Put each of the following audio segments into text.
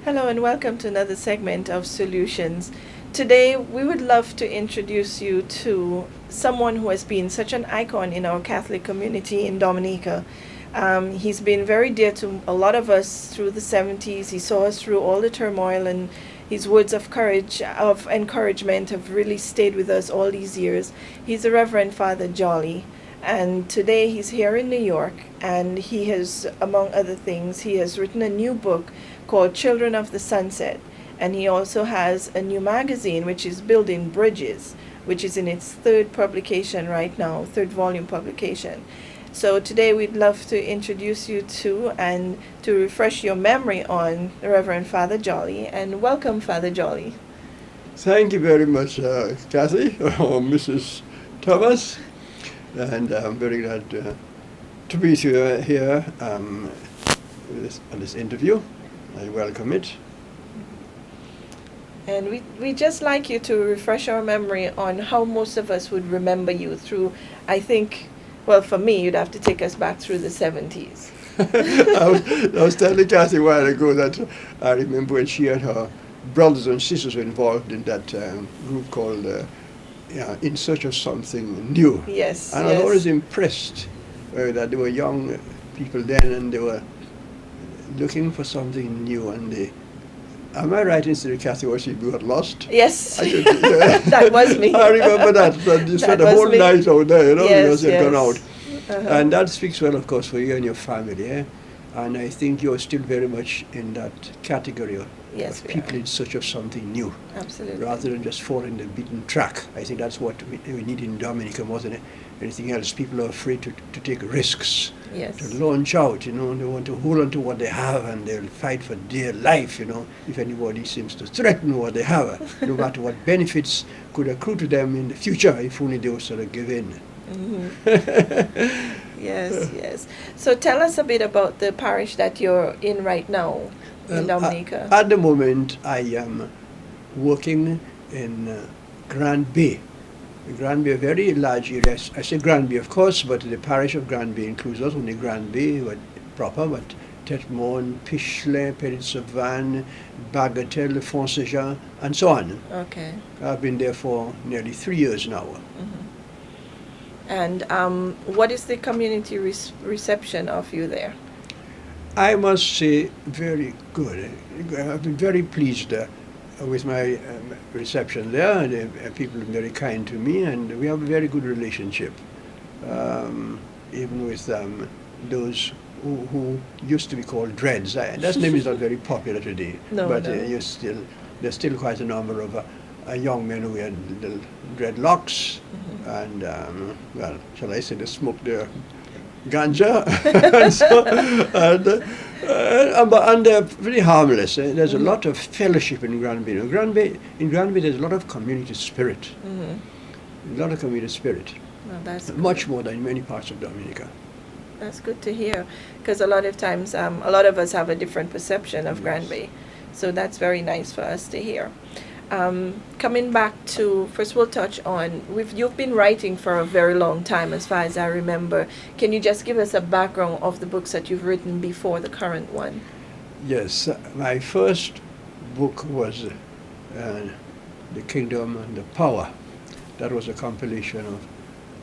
Hello and welcome to another segment of Solutions. Today we would love to introduce you to someone who has been such an icon in our Catholic community in Dominica. He's been very dear to a lot of us through the 70s. He saw us through all the turmoil, and his words of courage, of encouragement have really stayed with us all these years. He's the Reverend Father Jolly. And today he's here in New York, and he has, among other things, he has written a new book called Children of the Sunset. And he also has a new magazine, which is Building Bridges, which is in its third publication right now, third volume publication. So today we'd love to introduce you to and to refresh your memory on the Reverend Father Jolly. And welcome, Father Jolly. Thank you very much, Kathy, or Mrs. Thomas. And I'm very glad to be here on this interview. I welcome it. And we just like you to refresh our memory on how most of us would remember you through, I think, well, for me, you'd have to take us back through the 70s. I was telling Kathy a while ago that I remember when she and her brothers and sisters were involved in that group called In Search of Something New. Yes. And I was always impressed that they were young people then, and they were looking for something new. And am I right in saying, Kathy, was you got lost? Yes. That was me. I remember that. You spent the whole night out there, because you'd gone out. Uh-huh. And that speaks well, of course, for you and your family. And I think you're still very much in that category of people in search of something new. Absolutely. Rather than just following the beaten track. I think that's what we need in Dominica more than anything else. People are afraid to take risks, to launch out, they want to hold on to what they have, and they'll fight for dear life, if anybody seems to threaten what they have, no matter what benefits could accrue to them in the future, if only they would sort of give in. Mm-hmm. Yes. So tell us a bit about the parish that you're in right now in Dominica. At the moment, I am working in Grand Bay. Grand Bay, a very large area. I say Grand Bay, of course, but the parish of Grand Bay includes not only Grand Bay proper, but Tetmon, Pichelin, Péry-de-Savanne, Bagatelle, Font-Saint-Jean, and so on. Okay. I've been there for nearly 3 years now. Mm-hmm. And what is the community reception of you there? I must say very good. I've been very pleased with my reception there. And people are very kind to me, and we have a very good relationship, even with those who used to be called Dreads. That name is not very popular today, but there's still quite a number of young men who had little dreadlocks, and shall I say, they smoked their ganja, and they're very harmless. There's a lot of fellowship in Grand Bay. In Grand Bay, there's a lot of community spirit. A lot of community spirit. Well, that's much more than in many parts of Dominica. That's good to hear, because a lot of times, a lot of us have a different perception of Grand Bay, so that's very nice for us to hear. Coming back to, first we'll touch on, you've been writing for a very long time, as far as I remember. Can you just give us a background of the books that you've written before the current one? Yes, my first book was The Kingdom and the Power. That was a compilation of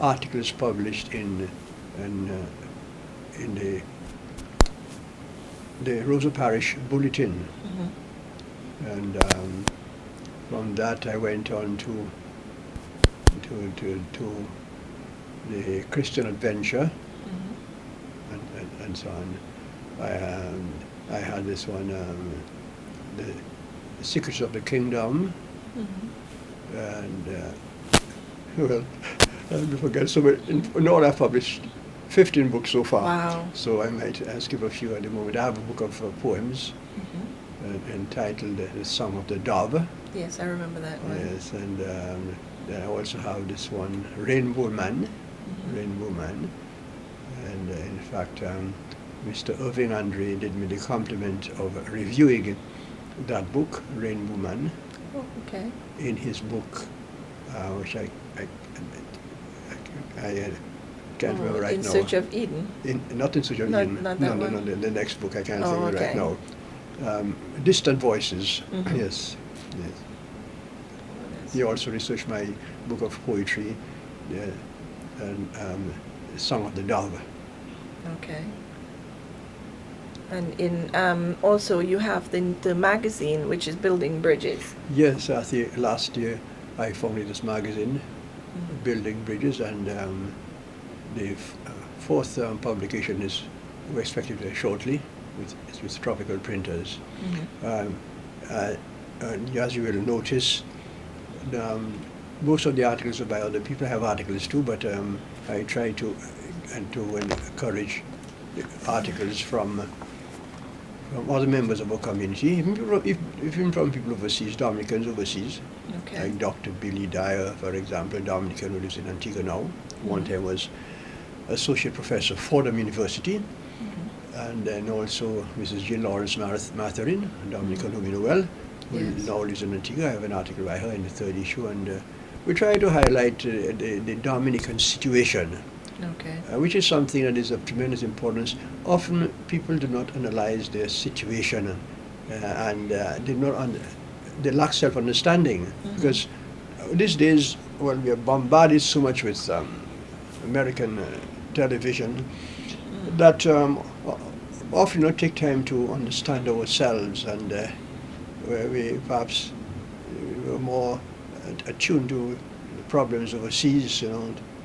articles published in the Rosa Parish Bulletin. And from that I went on to the Christian Adventure, and so on. I had this one, the Secrets of the Kingdom, and well, I forget. So in all, I've published 15 books so far. Wow. So I might skip a few at the moment. I have a book of poems entitled The Song of the Dove. Yes, I remember that one. Yes, and then I also have this one, Rainbow Man. And in fact, Mr. Irving Andre did me the compliment of reviewing that book, Rainbow Man. Oh, okay. In his book, which I can't remember right now. In Search of Eden? Not In Search of Eden. Not that one? No, the next book I can't think of okay. right now. distant voices. Mhm. Yes, yes. Yes. He also researched my book of poetry, and Song of the Dove. Okay. And in also you have the magazine which is Building Bridges. Yes, I think last year I founded this magazine, Mhm. Building Bridges, and the fourth publication is we're expected shortly. It's with Tropical Printers. Mhm. And as you will notice, most of the articles are by other people. I have articles too, but I try to encourage articles from other members of our community, even from people overseas, Dominicans overseas. Okay. Like Dr. Billy Dyer, for example, a Dominican who lives in Antigua now. One time was associate professor at Fordham University. Mhm. And then also Mrs. Jill Lawrence Matherin, a Dominican whom you know well, who Yes. now lives in Antigua. I have an article by her in the third issue, and we try to highlight the Dominican situation, Okay. which is something that is of tremendous importance. Often people do not analyze their situation, and they lack self-understanding, Mhm. because these days, well, we are bombarded so much with American television that often not take time to understand ourselves, and where we perhaps were more attuned to the problems overseas,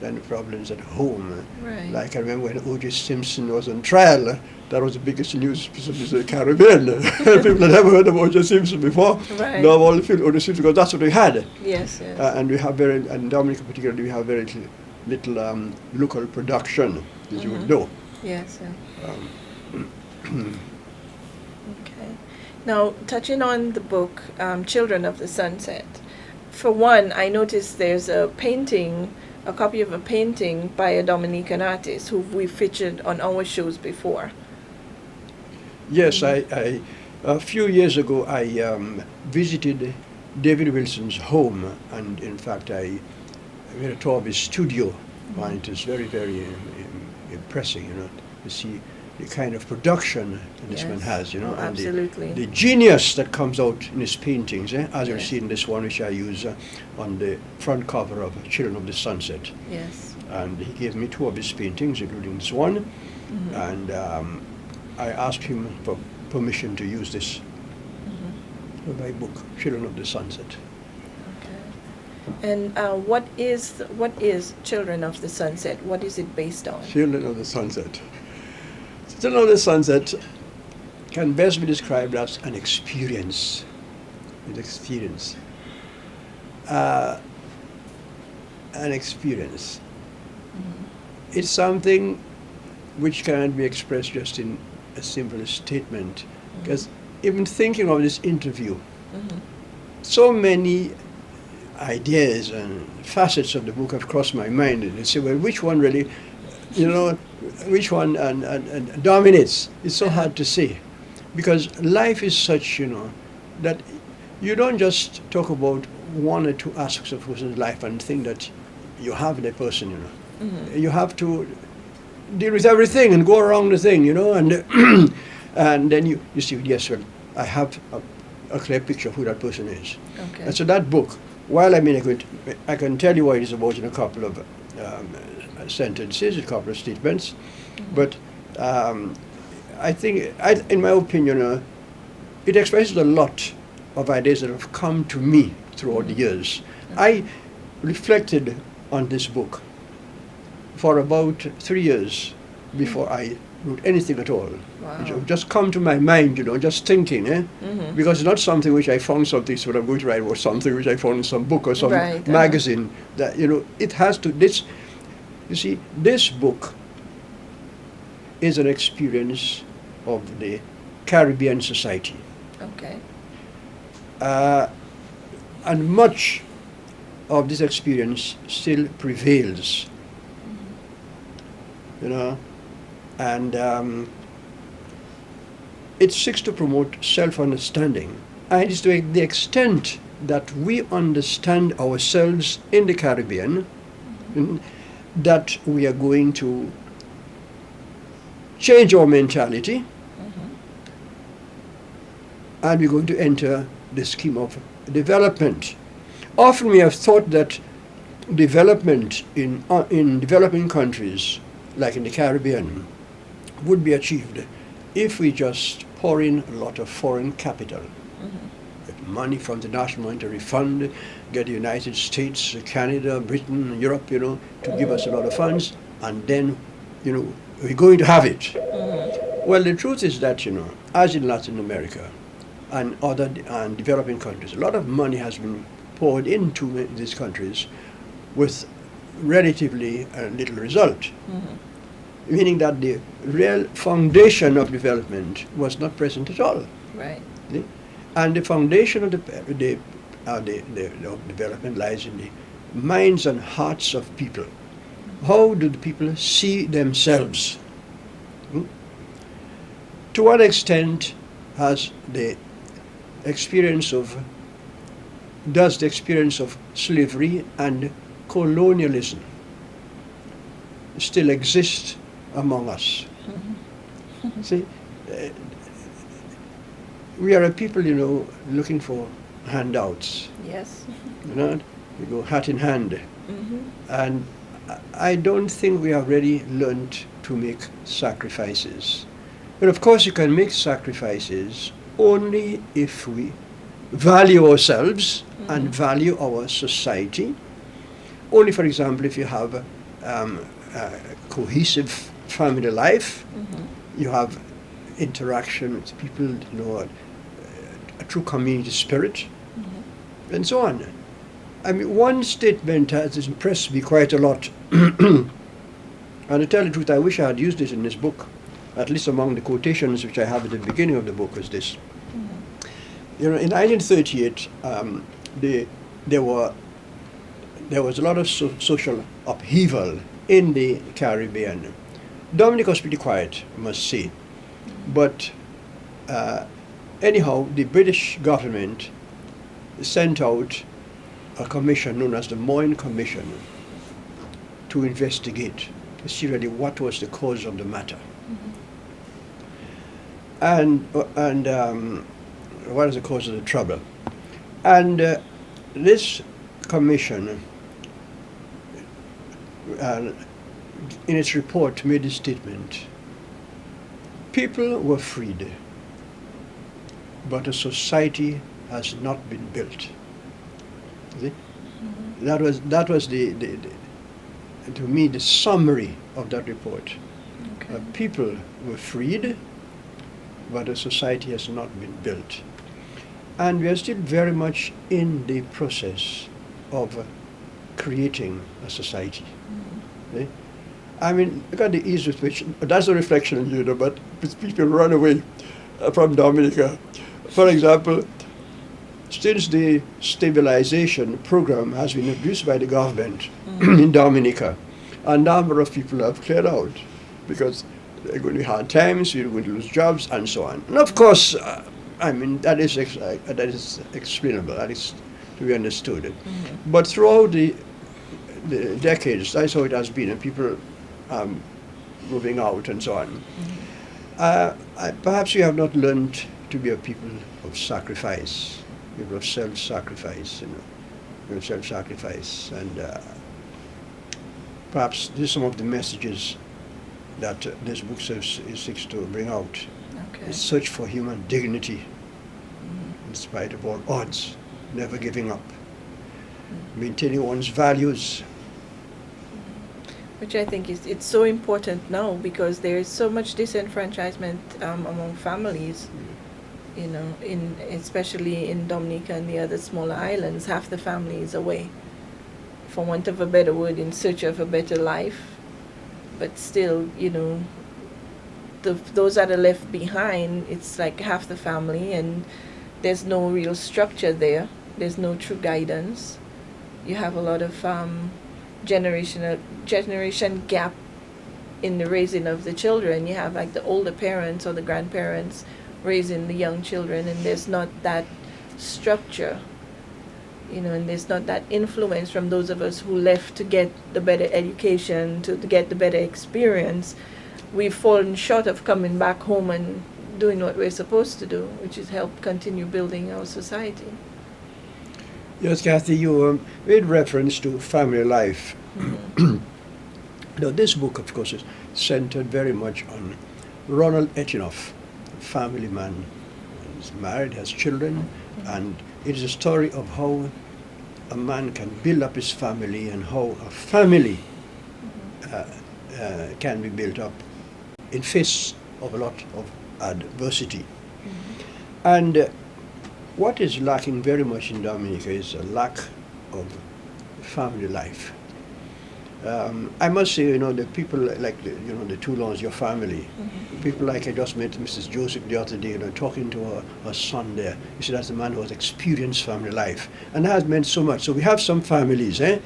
than the problems at home. Right. Like I remember when O.J. Simpson was on trial, that was the biggest news piece of the Caribbean. People had never heard of O.J. Simpson before. Right. Now all feel O.J. Simpson, because that's what we had. Yes. Yes. And we have in Dominica particularly, we have very little local production, as you would Mhm. know. Yes. Yes. Um, Okay. Now, touching on the book, Children of the Sunset. For one, I noticed there's a painting, a copy of a painting by a Dominican artist who we featured on our shows before. Yes, a few years ago I visited David Wilson's home, and in fact I made a tour of his studio, and it is very, very impressive, to see the kind of production that this man Yes. has, Oh, and absolutely. the genius that comes out in his paintings, as you'll Yes. see in this one, which I use on the front cover of Children of the Sunset. Yes. And he gave me two of his paintings, including this one, Mhm. and I asked him for permission to use this Mhm. for my book, Children of the Sunset. Okay. And what is Children of the Sunset? What is it based on? Children of the Sunset. Children of the Sunset can best be described as an experience. An experience. An experience. Mhm. It's something which cannot be expressed just in a simple statement. Because even thinking of this interview, Mhm. so many ideas and facets of the book have crossed my mind, and they say, well, which one really, which one and dominates? It's so hard to say, because life is such, that you don't just talk about one or two aspects of a person's life and think that you have the person, Mhm. You have to deal with everything and go around the thing, and and then you see, yes, well, I have a clear picture of who that person is. Okay. And so that book, while I can tell you what it is about in a couple of sentences, a couple of statements, Mhm. but I think, in my opinion, it expresses a lot of ideas that have come to me throughout the years. I reflected on this book for about 3 years before I wrote anything at all. Wow. It just come to my mind, just thinking, Mhm. because it's not something which I found something, so I'm going to write, or something which I found in some book or some Right, magazine. That it has to. You see, this book is an experience of the Caribbean society, Okay. and much of this experience still prevails. And it seeks to promote self-understanding, and it's to the extent that we understand ourselves in the Caribbean, that we are going to change our mentality, and we're going to enter the scheme of development. Often we have thought that development in developing countries, like in the Caribbean, would be achieved if we just pour in a lot of foreign capital. Get money from the National Monetary Fund, get the United States, Canada, Britain, Europe, to give us a lot of funds, and then, we're going to have it. Well, the truth is that, as in Latin America and other developing countries, a lot of money has been poured into these countries with relatively little result. Meaning that the real foundation of development was not present at all. Right. And the foundation of the development lies in the minds and hearts of people. How do the people see themselves? To what extent does the experience of slavery and colonialism still exist among us? See, we are a people, looking for handouts. Yes. We go hat in hand. And I don't think we have really learned to make sacrifices. But of course you can make sacrifices only if we value ourselves and value our society. Only, for example, if you have a cohesive family life, you have interaction with people, a true community spirit, and so on. I mean, one statement has impressed me quite a lot, and to tell the truth, I wish I had used it in this book, at least among the quotations which I have at the beginning of the book was this. In 1938, there was a lot of social upheaval in the Caribbean. Dominica was pretty quiet, I must say. But anyhow, the British government sent out a commission known as the Moyne Commission to investigate, to see really what was the cause of the matter. And what is the cause of the trouble. And this commission, in its report, made a statement. People were freed, but a society has not been built. See? That was the to me the summary of that report. Okay. People were freed, but a society has not been built. And we are still very much in the process of creating a society. See? I mean, look at the ease with which, that's a reflection, but people run away from Dominica. For example, since the stabilization program has been introduced by the government in Dominica, a number of people have cleared out because they're going to be hard times, you're going to lose jobs, and so on. And of course, that is explainable, that is to be understood. But throughout the decades, that's how it has been, and people moving out and so on. Perhaps we have not learned to be a people of sacrifice, people of self-sacrifice, self-sacrifice, and perhaps these are some of the messages that this book seeks to bring out. Okay. The search for human dignity, in spite of all odds, never giving up, maintaining one's values. Which I think it's so important now because there is so much disenfranchisement among families, especially in Dominica and the other smaller islands. Half the family is away, for want of a better word, in search of a better life. But still, those that are left behind, it's like half the family, and there's no real structure there. There's no true guidance. You have a lot of generation gap in the raising of the children. You have like the older parents or the grandparents raising the young children, and there's not that structure, and there's not that influence from those of us who left to get the better education, to get the better experience. We've fallen short of coming back home and doing what we're supposed to do, which is help continue building our society. Yes, Kathy, you made reference to family life. Mm-hmm. Now, this book, of course, is centered very much on Ronald Etchinoff, a family man. He's married, has children, Mm-hmm. and it is a story of how a man can build up his family and how a family can be built up in face of a lot of adversity. Mm-hmm. And what is lacking very much in Dominica is a lack of family life. I must say, the people like the Toulons, your family, Mm-hmm. people like I just met Mrs. Joseph the other day, talking to her son there. You see, that's a man who has experienced family life, and that has meant so much. So we have some families, Yeah.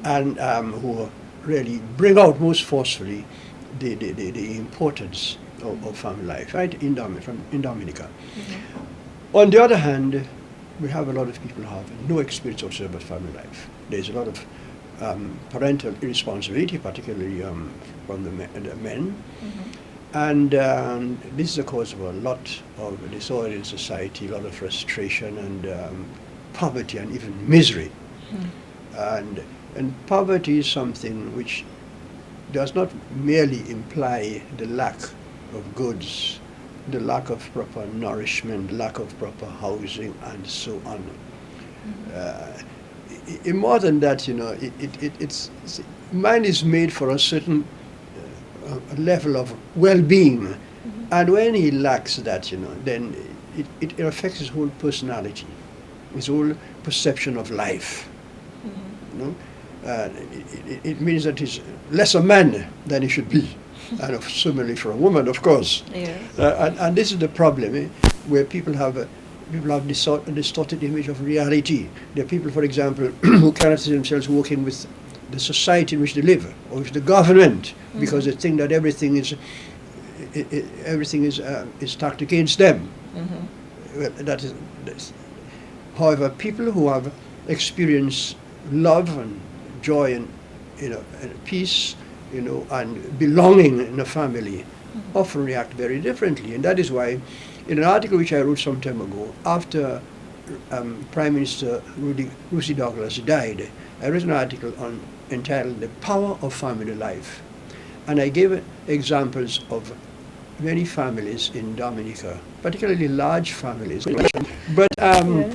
and who really bring out most forcefully the importance of family life, right, in Dominica. Mm-hmm. On the other hand, we have a lot of people who have no experience whatsoever of family life. There's a lot of parental irresponsibility, particularly from the men. Mm-hmm. And this is the cause of a lot of disorder in society, a lot of frustration and poverty and even misery. Mm-hmm. And poverty is something which does not merely imply the lack of goods, the lack of proper nourishment, the lack of proper housing, and so on. More than that, it's man is made for a certain level of well-being, Mm-hmm. and when he lacks that, then it affects his whole personality, his whole perception of life. Mm-hmm. It means that he's less a man than he should be, and similarly for a woman, of course. Yes. And this is the problem, where people have a distorted image of reality. There are people, for example, who cannot see themselves working with the society in which they live, or with the government, Mm-hmm. because they think that everything is stacked against them. Mm-hmm. Well, that's. However, people who have experienced love and joy and and peace, and belonging in a family, Mm-hmm. often react very differently, and that is why, in an article which I wrote some time ago, after Prime Minister Rusi Douglas died, I wrote an article entitled "The Power of Family Life," and I gave examples of many families in Dominica, particularly large families, but Yeah.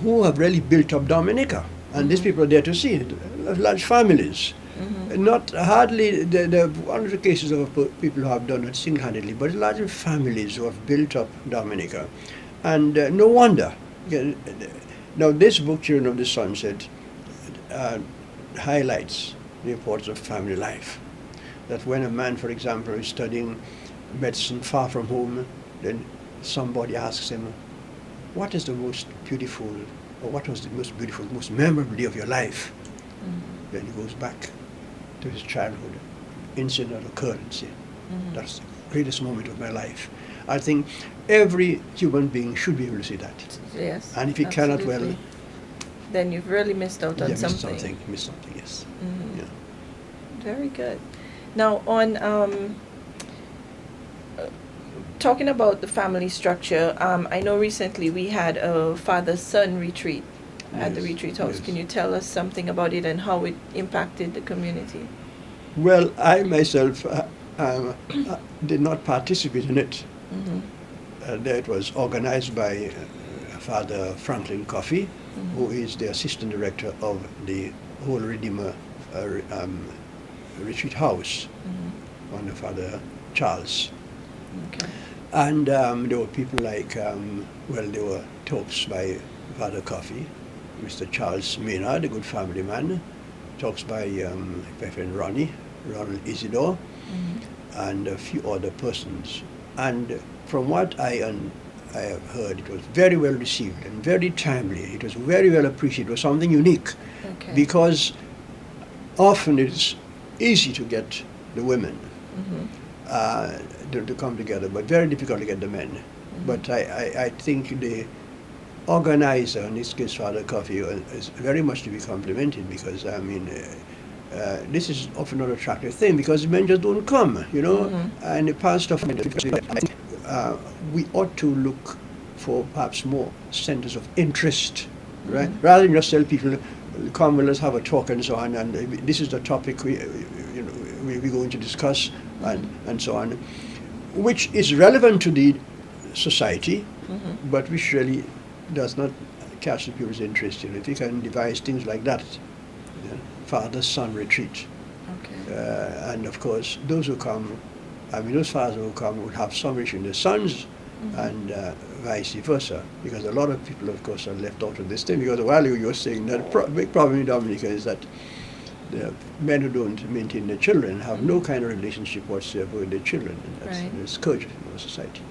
who have really built up Dominica, and these people are there to see it, large families. Mm-hmm. Not hardly, there are one or two cases of people who have done it single-handedly, but large families who have built up Dominica. And no wonder. Now, this book, Children of the Sunset, highlights the importance of family life. That when a man, for example, is studying medicine far from home, then somebody asks him, what is the most beautiful, or what was the most beautiful, most memorable day of your life? Mm-hmm. Then he goes back to his childhood, incident or occurrence. Mm-hmm. That's the greatest moment of my life. I think every human being should be able to say that. Yes. And if he cannot, well, absolutely. Then you've really missed out on yeah, something. missed something, yes. Mm-hmm. Yeah. Very good. Now, on talking about the family structure, I know recently we had a father-son retreat at the Yes, retreat house. yes. Can you tell us something about it and how it impacted the community? Well, I myself did not participate in it. Mm-hmm. It was organized by Father Franklin Coffey, Mm-hmm. who is the assistant director of the Whole Redeemer Retreat House, Mm-hmm. under Father Charles. Okay. And there were people like, there were talks by Father Coffey, Mr. Charles Maynard, a good family man, talks by my friend Ronald Isidore, Mm-hmm. and a few other persons. And from what I have heard, it was very well received and very timely. It was very well appreciated. It was something unique, Okay. because often it's easy to get the women Mm-hmm. to come together, but very difficult to get the men. Mm-hmm. But I think the organizer, in this case Father Coffey, is very much to be complimented, because this is often not an attractive thing, because men just don't come, Mm-hmm. and the pastor we ought to look for perhaps more centers of interest, right? Rather than just tell people, come, let's have a talk and so on, and this is the topic we're going to discuss, and so on, which is relevant to the society, but which really does not catch the people's interest. If you can devise things like that, father-son retreat, and of course those who come, those fathers who come would have some reach in their sons, and vice versa, because a lot of people, of course, are left out of this thing. Because while you were saying that big problem in Dominica is that the men who don't maintain their children have no kind of relationship whatsoever with their children, and that's a scourge in our society.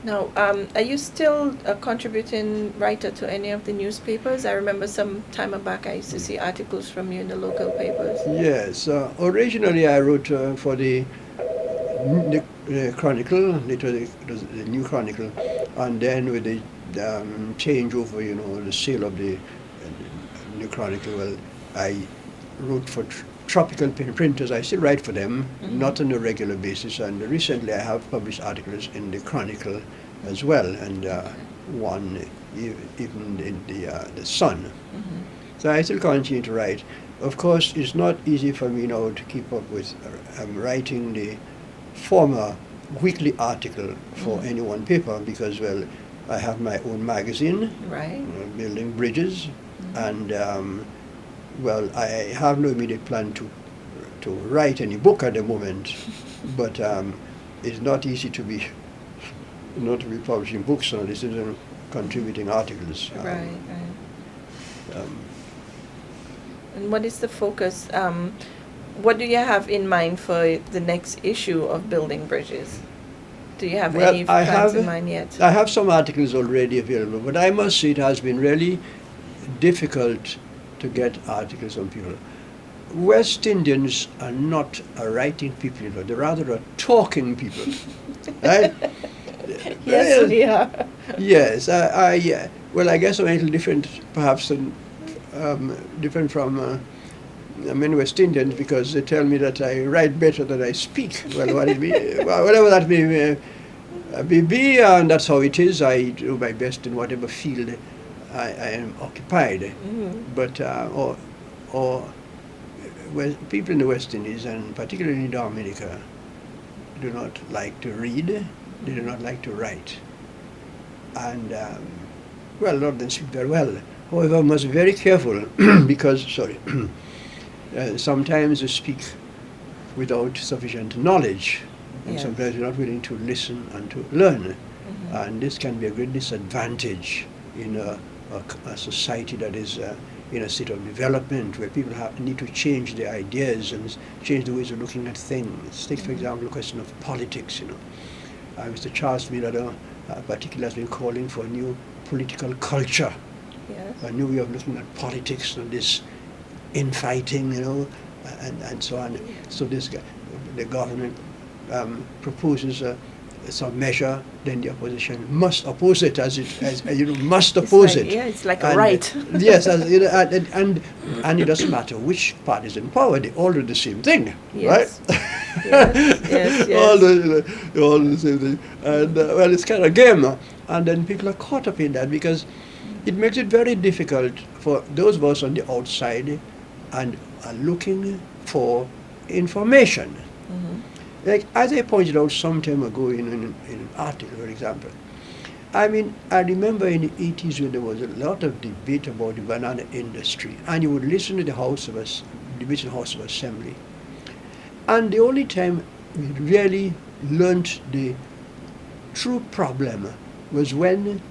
Now, are you still a contributing writer to any of the newspapers? I remember some time back I used to see articles from you in the local papers. Yes, originally I wrote for the Chronicle, later the New Chronicle, and then with the changeover, the sale of the New Chronicle, well, I wrote for Tropical Printers. I still write for them, not on a regular basis, and recently I have published articles in the Chronicle as well, and one even in the Sun. So I still continue to write. Of course, it's not easy for me now to keep up with writing the former weekly article for any one paper, because, well, I have my own magazine, Building Bridges, and well, I have no immediate plan to write any book at the moment, but it's not easy to be publishing books now. This is contributing articles. And what is the focus? What do you have in mind for the next issue of Building Bridges? Do you have any plans in mind yet? I have some articles already available, but I must say it has been really difficult to get articles on people. West Indians are not a writing people, they're rather a talking people. Right? Yes, we are. Yes, well, I guess I'm a little different, perhaps, different from many West Indians, because they tell me that I write better than I speak. Well, whatever that may be, and that's how it is. I do my best in whatever field I am occupied. But well, people in the West Indies, and particularly in Dominica, do not like to read. They do not like to write. And well, a lot of them speak very well. However, I must be very careful because, sometimes you speak without sufficient knowledge, and sometimes you're not willing to listen and to learn. And this can be a great disadvantage in a society that is in a state of development, where people need to change their ideas and change the ways of looking at things. Take, for example, the question of politics. Mr. Charles Miller, particularly, has been calling for a new political culture, a new way of looking at politics, and this infighting, and so on. So the government proposes some measure, then the opposition must oppose it, must oppose it. Yeah, it's like a right. Yes, and it doesn't matter which party is in power; they all do the same thing, right? Yes. All do the same thing, and well, it's kind of a game, and then people are caught up in that, because it makes it very difficult for those of us on the outside and are looking for information. Like, as I pointed out some time ago in an article, for example, I remember in the 80s when there was a lot of debate about the banana industry, and you would listen to the debate in the House of Assembly. And the only time we really learnt the true problem was when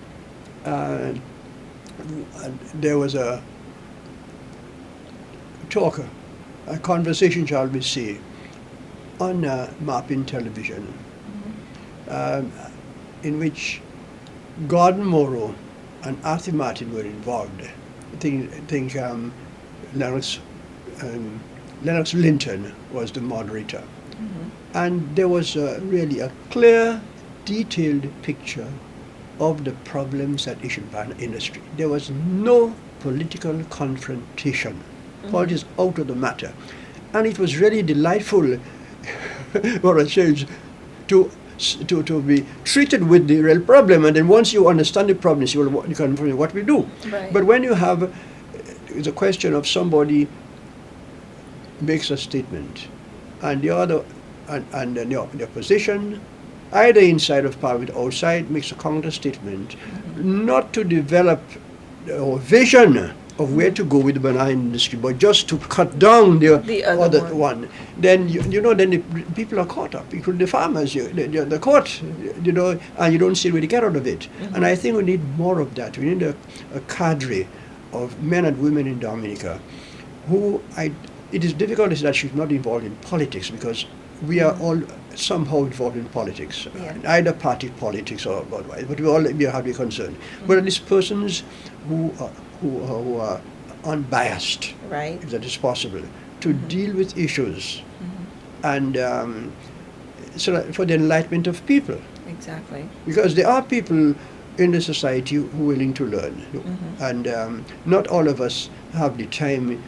there was a talker, a conversation, shall we say, on Mapping Television, in which Gordon Morrow and Arthur Martin were involved. I think Lennox Linton was the moderator. And there was really a clear, detailed picture of the problems that issued by the industry. There was no political confrontation. Politics out of the matter. And it was really delightful for a change to to be treated with the real problem, and then once you understand the problem, you can find what we do. Right. But when you have the question of somebody makes a statement, and the other, and the opposition, either inside of Parliament or outside, makes a counter statement, not to develop a vision of where to go with the banana industry, but just to cut down the other one. Then then the people are caught up. People, the farmers, they're caught, and you don't see where they get out of it. And I think we need more of that. We need a cadre of men and women in Dominica who it is difficult to say that she's not involved in politics, because we are all somehow involved in politics, either party politics or otherwise, but we have to be concerned. But at least persons who are unbiased, right, if that is possible, to deal with issues, and so that for the enlightenment of people. Exactly. Because there are people in the society who are willing to learn, and not all of us have the time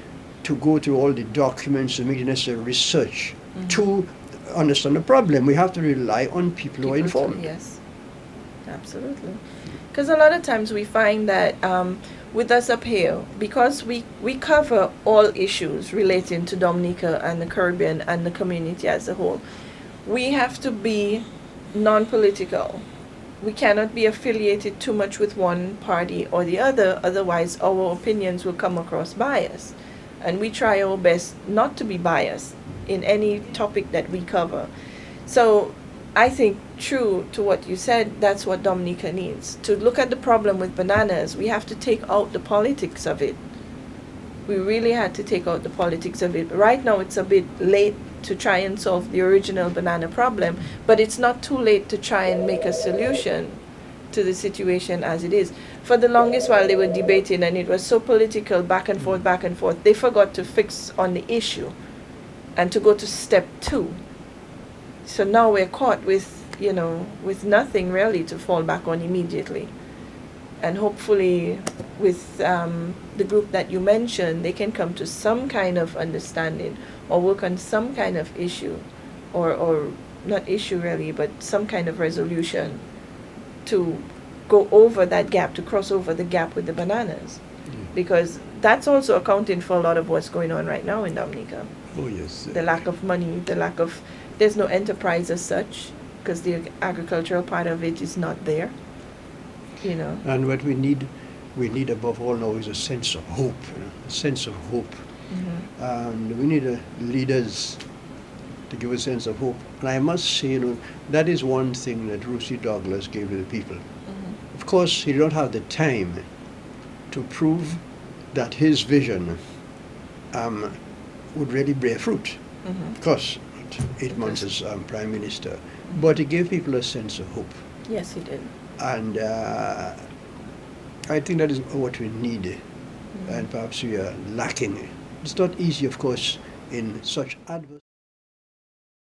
to go through all the documents and make the necessary research to understand the problem. We have to rely on people who are informed. Yes, absolutely. Because a lot of times we find that with us up here, because we cover all issues relating to Dominica and the Caribbean and the community as a whole, we have to be non-political. We cannot be affiliated too much with one party or the other, otherwise our opinions will come across biased. And we try our best not to be biased in any topic that we cover. So I think, true to what you said, that's what Dominica needs. To look at the problem with bananas, we have to take out the politics of it. We really had to take out the politics of it. Right now it's a bit late to try and solve the original banana problem, but it's not too late to try and make a solution to the situation as it is. For the longest while they were debating, and it was so political, back and forth, they forgot to fix on the issue and to go to step 2. So now we're caught with, with nothing really to fall back on immediately. And hopefully with the group that you mentioned, they can come to some kind of understanding or work on some kind of issue, or not issue really, but some kind of resolution to go over that gap, to cross over the gap with the bananas. Because that's also accounting for a lot of what's going on right now in Dominica. Oh yes. The lack of money, there's no enterprise as such, because the agricultural part of it is not there. And what we need above all now is a sense of hope, a sense of hope. And we need leaders to give a sense of hope. And I must say, that is one thing that Ruthie Douglas gave to the people. Of course, he don't have the time to prove that his vision would really bear fruit. Of course, 8 months as Prime Minister. But he gave people a sense of hope. Yes, he did. And I think that is what we need, and perhaps we are lacking. It's not easy, of course, in such adverse